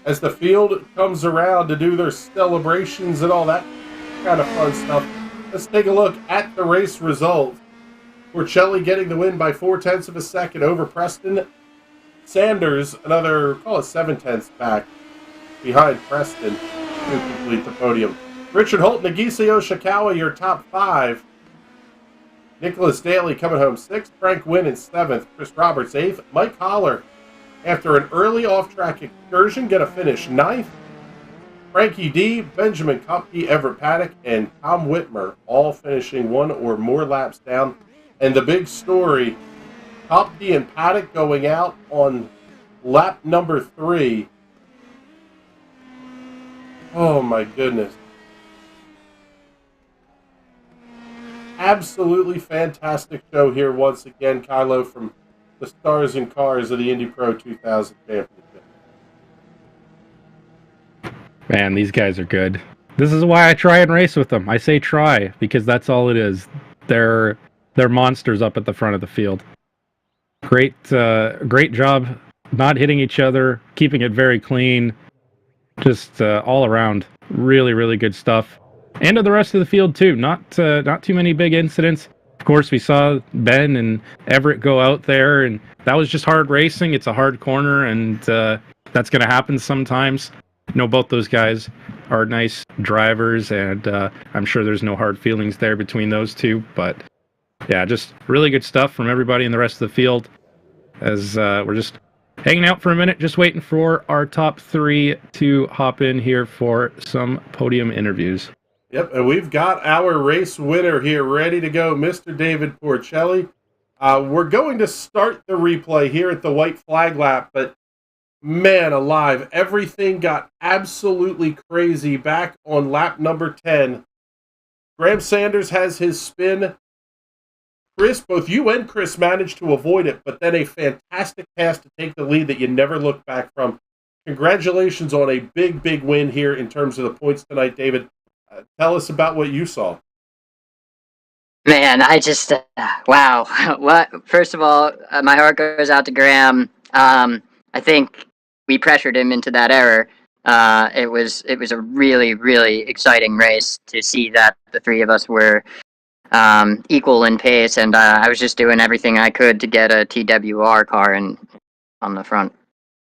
F: As the field comes around to do their celebrations and all that kind of fun stuff, let's take a look at the race result. Porcelli getting the win by 0.4 of a second over Preston. Sanders, another, call it 0.7 back. behind Preston to complete the podium. Richard Holt, Nagisa Yoshikawa, your top 5. Nicholas Daly coming home 6th. Frank Wynn in 7th. Chris Roberts 8th. Mike Holler, after an early off-track excursion, going to finish 9th. Frankie D, Benjamin Kopke, Everett Paddock, and Tom Whitmer all finishing 1 or more laps down. And the big story, Kopke and Paddock going out on lap number 3. Oh my goodness. Absolutely fantastic show here once again, Kylo, from the Stars and Cars of the Indy Pro 2000 Championship.
G: Man, these guys are good. This is why I try and race with them. I say try because that's all it is. They're monsters up at the front of the field. Great job not hitting each other, keeping it very clean. Just all around, really, really good stuff. And to the rest of the field too. Not too many big incidents. Of course, we saw Ben and Everett go out there, and that was just hard racing. It's a hard corner, and that's going to happen sometimes. You know, both those guys are nice drivers, and I'm sure there's no hard feelings there between those two. But yeah, just really good stuff from everybody in the rest of the field. As we're just hanging out for a minute, just waiting for our top 3 to hop in here for some podium interviews.
F: Yep, and we've got our race winner here ready to go, Mr. David Porcelli. We're going to start the replay here at the white flag lap, but man alive, everything got absolutely crazy back on lap number 10. Graham Sanders has his spin. Chris, both you and Chris managed to avoid it, but then a fantastic pass to take the lead that you never look back from. Congratulations on a big, big win here in terms of the points tonight, David. Tell us about what you saw.
I: Man, I just, wow. What? First of all, my heart goes out to Graham. I think we pressured him into that error. It was a really, really exciting race to see that the three of us were equal in pace, and I was just doing everything I could to get a TWR car on the front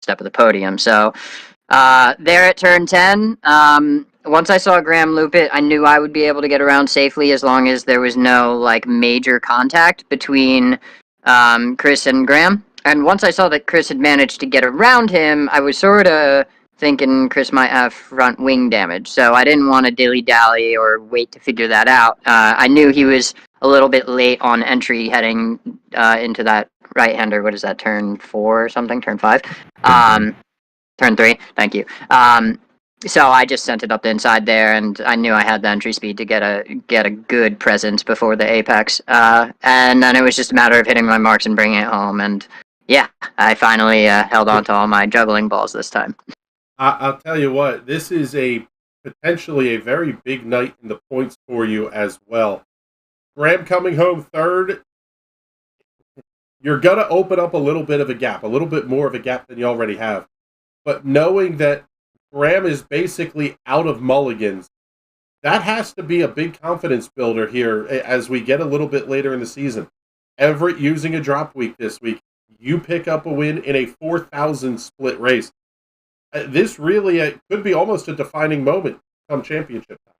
I: step of the podium. So there at turn 10, once I saw Graham loop it, I knew I would be able to get around safely as long as there was no like major contact between Chris and Graham. And once I saw that Chris had managed to get around him, I was sort of thinking Chris might have front wing damage. So I didn't want to dilly-dally or wait to figure that out. I knew he was a little bit late on entry heading into that right-hander. What is that, turn 4 or something? Turn 5? Turn 3, thank you. So I just sent it up the inside there, and I knew I had the entry speed to get a good presence before the apex. And then it was just a matter of hitting my marks and bringing it home. And yeah, I finally held on to all my juggling balls this time.
F: I'll tell you what, this is potentially a very big night in the points for you as well. Graham coming home third, you're going to open up a little bit of a gap, a little bit more of a gap than you already have. But knowing that Graham is basically out of mulligans, that has to be a big confidence builder here as we get a little bit later in the season. Everett using a drop week this week. You pick up a win in a 4,000 split race. This really could be almost a defining moment come championship time.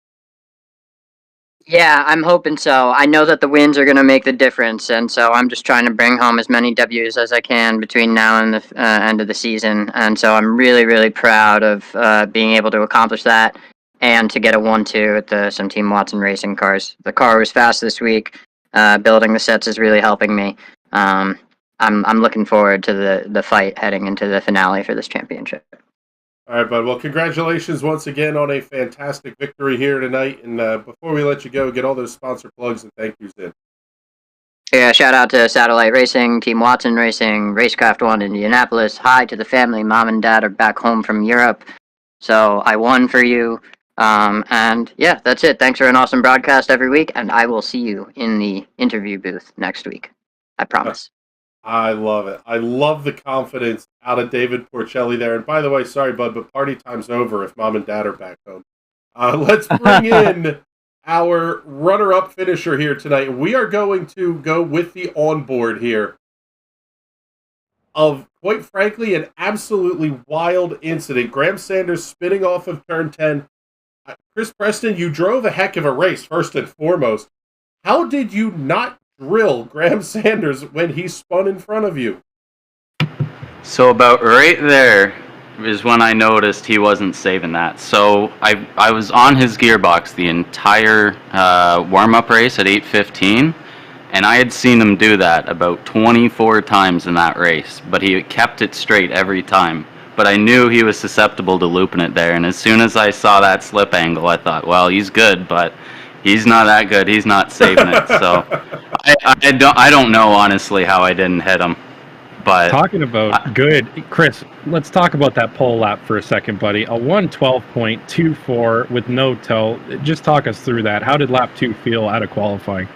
I: Yeah, I'm hoping so. I know that the wins are going to make the difference, and so I'm just trying to bring home as many W's as I can between now and the end of the season. And so I'm really, really proud of being able to accomplish that and to get a 1-2 at some Team Watson racing cars. The car was fast this week. Building the sets is really helping me. I'm looking forward to the fight heading into the finale for this championship.
F: All right, bud. Well, congratulations once again on a fantastic victory here tonight. And before we let you go, get all those sponsor plugs and thank yous in.
I: Yeah, shout out to Satellite Racing, Team Watson Racing, Racecraft 1 Indianapolis. Hi to the family. Mom and Dad are back home from Europe. So I won for you. And yeah, that's it. Thanks for an awesome broadcast every week. And I will see you in the interview booth next week. I promise.
F: I love it. I love the confidence out of David Porcelli there. And by the way, sorry, bud, but party time's over if Mom and Dad are back home. Let's bring in our runner-up finisher here tonight. We are going to go with the onboard here. of, quite frankly, an absolutely wild incident. Graham Sanders spinning off of turn 10. Chris Preston, you drove a heck of a race, first and foremost. How did you not drill Graham Sanders when he spun in front of you?
H: So about right there is when I noticed he wasn't saving that. So I was on his gearbox the entire warm-up race at 8:15, and I had seen him do that about 24 times in that race, but he kept it straight every time. But I knew he was susceptible to looping it there, and as soon as I saw that slip angle, I thought, well, he's good, but he's not that good. He's not saving it. So I don't know, honestly, how I didn't hit him. But
G: talking about good, Chris, let's talk about that pole lap for a second, buddy. A 112.24 with no toe. Just talk us through that. How did lap 2 feel out of qualifying?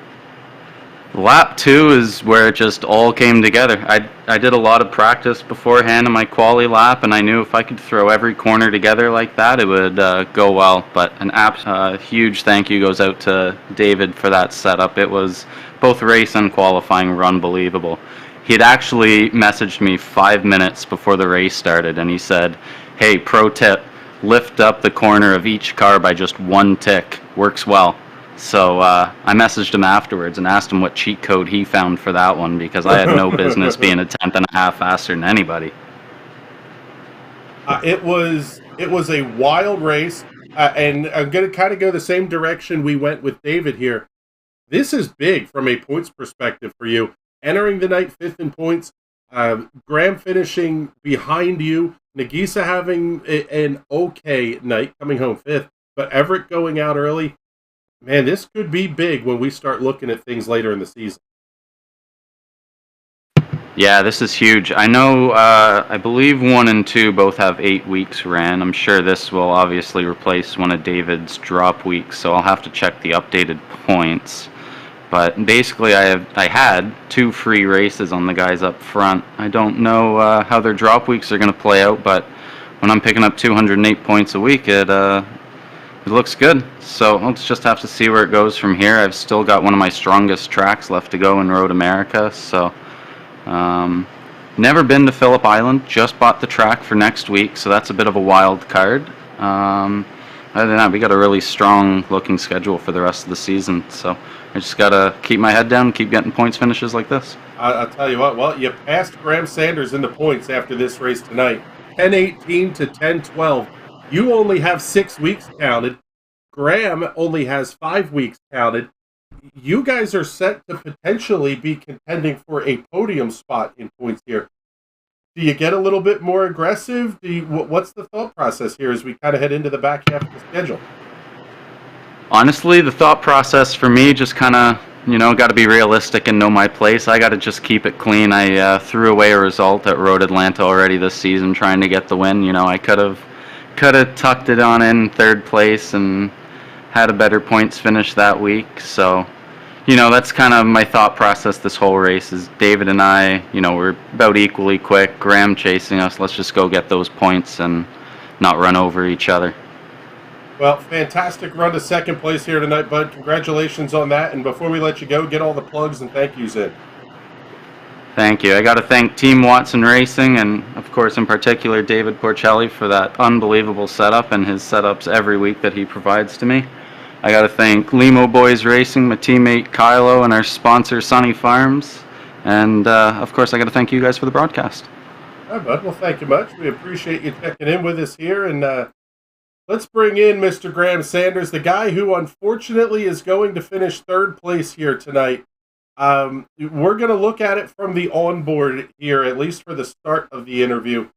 H: Lap 2 is where it just all came together. I did a lot of practice beforehand in my quali lap, and I knew if I could throw every corner together like that, it would go well. But an huge thank you goes out to David for that setup. It was both race and qualifying were unbelievable. He'd actually messaged me 5 minutes before the race started, and he said, hey, pro tip, lift up the corner of each car by just one tick. Works well. So I messaged him afterwards and asked him what cheat code he found for that one, because I had no business being a tenth and a half faster than anybody.
F: It was a wild race, and I'm going to kind of go the same direction we went with David here. This is big from a points perspective for you. Entering the night 5th in points, Graham finishing behind you, Nagisa having an okay night, coming home 5th, but Everett going out early. Man, this could be big when we start looking at things later in the season.
H: Yeah, this is huge. I know, I believe 1 and 2 both have 8 weeks ran. I'm sure this will obviously replace one of David's drop weeks, so I'll have to check the updated points. But basically, I had 2 free races on the guys up front. I don't know how their drop weeks are going to play out, but when I'm picking up 208 points a week, it looks good. So let's just have to see where it goes from here. I've still got one of my strongest tracks left to go in Road America. So never been to Phillip Island. Just bought the track for next week, so that's a bit of a wild card. Other than that, we got a really strong looking schedule for the rest of the season. So I just got to keep my head down and keep getting points finishes like this.
F: I'll tell you what, well, you passed Graham Sanders in the points after this race tonight. 10-18 to 10-12. You only have 6 weeks counted. Graham only has 5 weeks counted. You guys are set to potentially be contending for a podium spot in points here. Do you get a little bit more aggressive? What's the thought process here as we kind of head into the back half of the schedule?
H: Honestly, the thought process for me just kind of, got to be realistic and know my place. I got to just keep it clean. I threw away a result at Road Atlanta already this season trying to get the win. I could have tucked it on in 3rd place and had a better points finish that week. So, that's kind of my thought process this whole race is David and I, we're about equally quick. Graham chasing us. Let's just go get those points and not run over each other.
F: Well, fantastic run to 2nd place here tonight, bud. Congratulations on that. And before we let you go, get all the plugs and thank yous in.
H: Thank you. I got to thank Team Watson Racing and, of course, in particular, David Porcelli for that unbelievable setup and his setups every week that he provides to me. I got to thank Limo Boys Racing, my teammate Kylo, and our sponsor, Sunny Farms. And, of course, I got to thank you guys for the broadcast.
F: All right, bud. Well, thank you much. We appreciate you checking in with us here. And let's bring in Mr. Graham Sanders, the guy who, unfortunately, is going to finish 3rd place here tonight. We're going to look at it from the onboard here, at least for the start of the interview.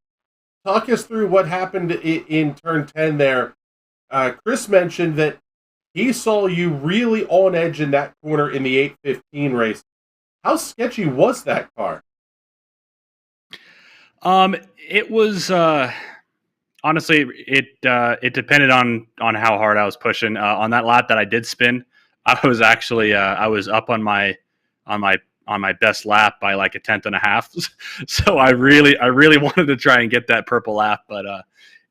F: Talk us through what happened in turn 10 there. Chris mentioned that he saw you really on edge in that corner in the 8:15 race. How sketchy was that car?
J: It was honestly it depended on how hard I was pushing. On that lap that I did spin, I was actually I was up on my best lap by like a tenth and a half. So I really wanted to try and get that purple lap, but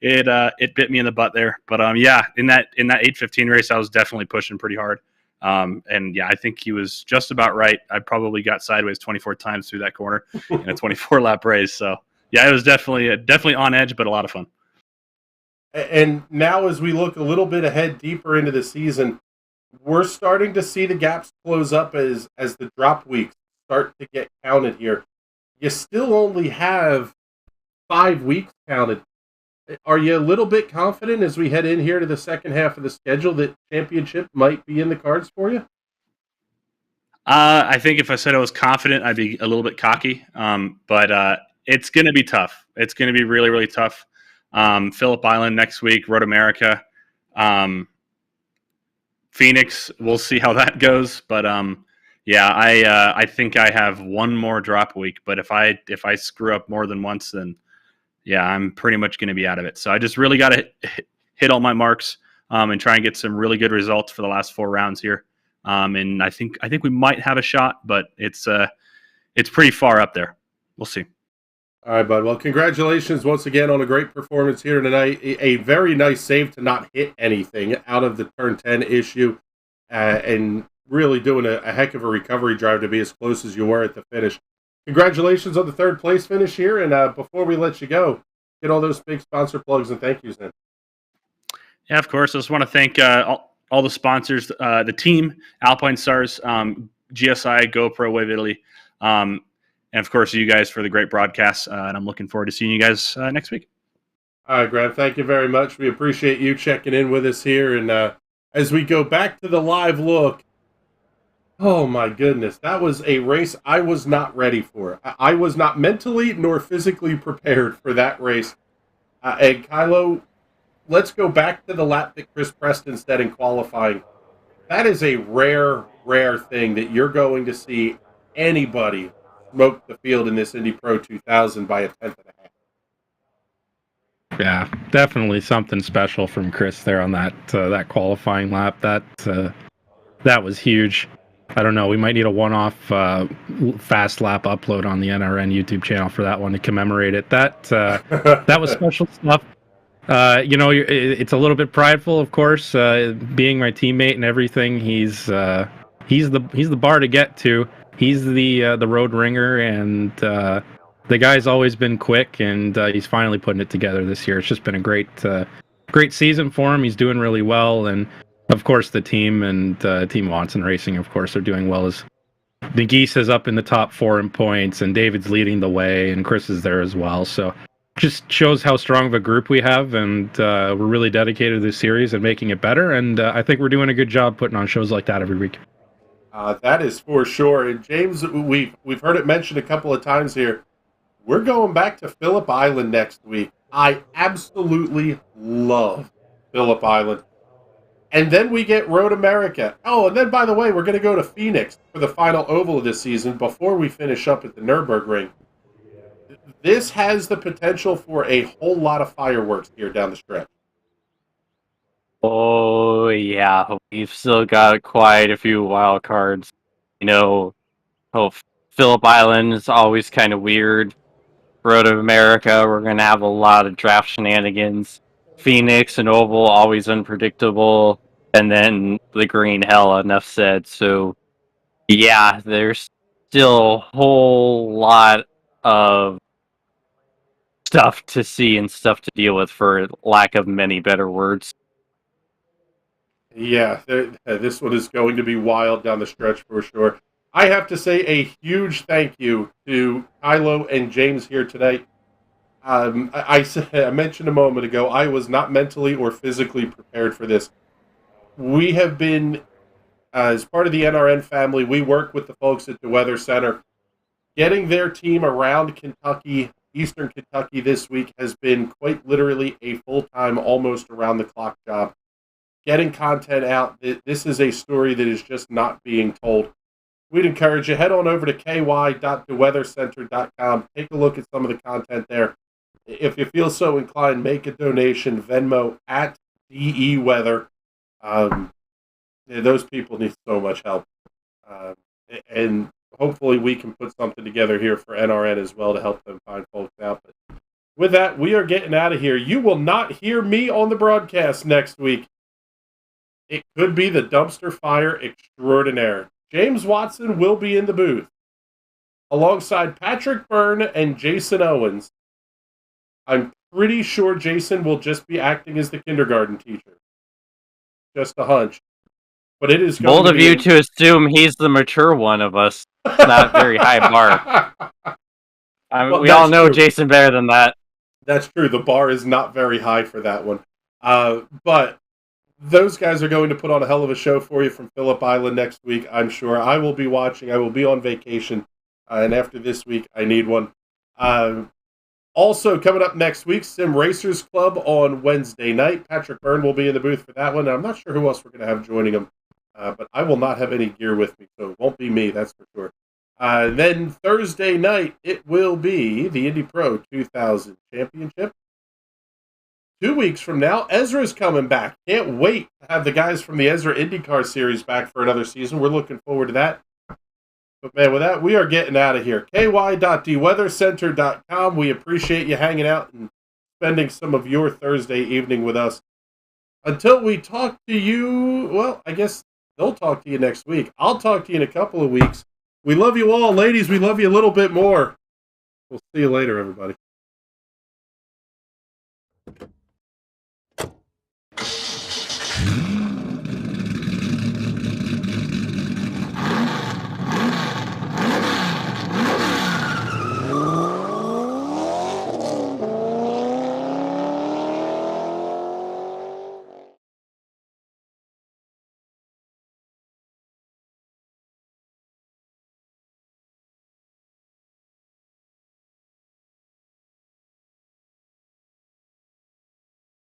J: it bit me in the butt there. But yeah, in that 8:15 race, I was definitely pushing pretty hard. And yeah, I think he was just about right. I probably got sideways 24 times through that corner in a 24 lap race. So yeah, it was definitely on edge, but a lot of fun.
F: And now, as we look a little bit ahead, deeper into the season, we're starting to see the gaps close up as the drop weeks start to get counted here. You still only have 5 weeks counted. Are you a little bit confident as we head in here to the second half of the schedule that championship might be in the cards for you?
J: I think if I said I was confident, I'd be a little bit cocky. But it's going to be tough. It's going to be really, really tough. Phillip Island next week, Road America, Phoenix. We'll see how that goes. But yeah, I think I have one more drop week. But if I screw up more than once, then yeah, I'm pretty much going to be out of it. So I just really got to hit all my marks and try and get some really good results for the last 4 rounds here. And I think we might have a shot, but it's pretty far up there. We'll see.
F: All right, bud. Well, congratulations once again on a great performance here tonight. A very nice save to not hit anything out of the turn 10 issue, and really doing a heck of a recovery drive to be as close as you were at the finish. Congratulations on the 3rd place finish here, and before we let you go, get all those big sponsor plugs and thank yous in.
J: Yeah, of course. I just want to thank all the sponsors, the team, Alpine Stars, GSI, GoPro, Wave Italy, and of course you guys for the great broadcast. And I'm looking forward to seeing you guys next week.
F: All right, Graham, thank you very much. We appreciate you checking in with us here. And as we go back to the live look, oh my goodness, that was a race I was not ready for. I was not mentally nor physically prepared for that race. And Kylo, let's go back to the lap that Chris Preston set in qualifying. That is a rare thing that you're going to see anybody smoke the field in this Indy Pro 2000 by a 10th and a half.
G: Yeah, definitely something special from Chris there on that qualifying lap. That was huge. I don't know. We might need a one-off fast lap upload on the NRN YouTube channel for that one to commemorate it. That was special stuff. It's a little bit prideful, of course, being my teammate and everything. He's the bar to get to. He's the road ringer, and the guy's always been quick, and he's finally putting it together this year. It's just been a great season for him. He's doing really well, and of course the team and Team Watson Racing, of course, are doing well. As Nagise is up in the top 4 in points, and David's leading the way, and Chris is there as well. So just shows how strong of a group we have, and we're really dedicated to this series and making it better. And I think we're doing a good job putting on shows like that every week.
F: That is for sure. And James, we've heard it mentioned a couple of times here. We're going back to Phillip Island next week. I absolutely love Phillip Island. And then we get Road America. Oh, and then, by the way, we're going to go to Phoenix for the final oval of this season before we finish up at the Nürburgring. This has the potential for a whole lot of fireworks here down the stretch.
H: Oh, yeah. We've still got quite a few wild cards. Phillip Island is always kind of weird. Road of America, we're going to have a lot of draft shenanigans. Phoenix and Oval, always unpredictable. And then the Green Hell, enough said. So, yeah, there's still a whole lot of stuff to see and stuff to deal with, for lack of many better words.
F: Yeah, this one is going to be wild down the stretch for sure. I have to say a huge thank you to Kylo and James here tonight. I mentioned a moment ago, I was not mentally or physically prepared for this. We have been, as part of the NRN family, we work with the folks at the Weather Center. Getting their team around Kentucky, Eastern Kentucky this week has been quite literally a full-time, almost around-the-clock job. Getting content out, this is a story that is just not being told. We'd encourage you, head on over to ky.theweathercenter.com. Take a look at some of the content there. If you feel so inclined, make a donation. Venmo at DEWeather. Those people need so much help. And hopefully we can put something together here for NRN as well to help them find folks out. But with that, we are getting out of here. You will not hear me on the broadcast next week. it could be the dumpster fire extraordinaire. James Watson will be in the booth alongside Patrick Byrne and Jason Owens. I'm pretty sure Jason will just be acting as the kindergarten teacher. Just a hunch. But it is
H: bold of you to assume he's the mature one of us. It's not a very high bar.
F: Well,
H: we all know
F: true.
H: Jason better than that.
F: That's true. The bar is not very high for that one. But those guys are going to put on a hell of a show for you from Phillip Island next week, I'm sure. I will be watching. I will be on vacation. And after this week, I need one. Also, coming up next week, Sim Racers Club on Wednesday night. Patrick Byrne will be in the booth for that one. I'm not sure who else we're going to have joining him. But I will not have any gear with me, so it won't be me, that's for sure. Then Thursday night, it will be the Indy Pro 2000 Championship. 2 weeks from now, Ezra's coming back. Can't wait to have the guys from the Ezra IndyCar series back for another season. We're looking forward to that. But man, with that, we are getting out of here. ky.dweathercenter.com. We appreciate you hanging out and spending some of your Thursday evening with us. Until we talk to you, well, I guess they'll talk to you next week. I'll talk to you in a couple of weeks. We love you all. Ladies, we love you a little bit more. We'll see you later, everybody.